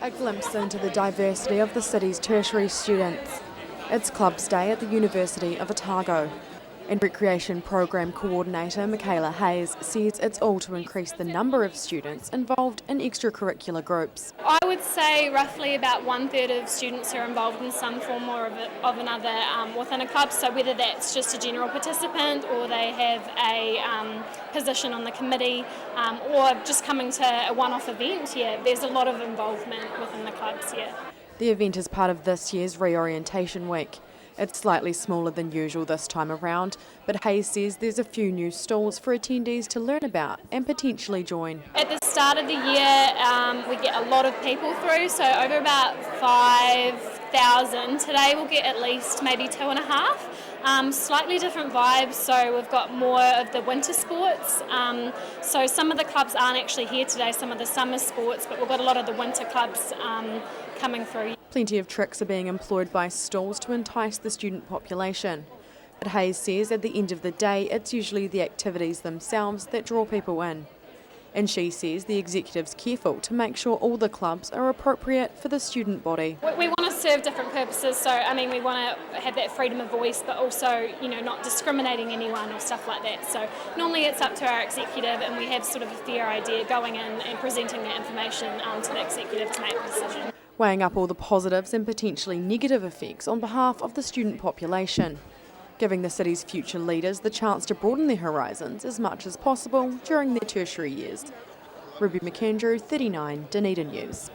A glimpse into the diversity of the city's tertiary students. It's Clubs Day at the University of Otago. And Recreation Program Coordinator Michaela Hayes says it's all to increase the number of students involved in extracurricular groups. I would say roughly about 1/3 of students are involved in some form or of another within a club, so whether that's just a general participant or they have a position on the committee or just coming to a one-off event, there's a lot of involvement within the clubs, The event is part of this year's Reorientation Week. It's slightly smaller than usual this time around, but Hayes says there's a few new stalls for attendees to learn about and potentially join. At the start of the year, we get a lot of people through, so over about 5,000. Today we'll get at least maybe 2.5. Slightly different vibes, so we've got more of the winter sports. So some of the clubs aren't actually here today, some of the summer sports, but we've got a lot of the winter clubs coming through. Plenty of tricks are being employed by stalls to entice the student population. But Hayes says at the end of the day, it's usually the activities themselves that draw people in. And she says the executive's careful to make sure all the clubs are appropriate for the student body. We want to serve different purposes, so we want to have that freedom of voice, but also, not discriminating anyone or stuff like that. So normally it's up to our executive, and we have sort of a fair idea going in and presenting that information to the executive to make the decision. Weighing up all the positives and potentially negative effects on behalf of the student population, giving the city's future leaders the chance to broaden their horizons as much as possible during their tertiary years. Ruby McAndrew, 39, Dunedin News.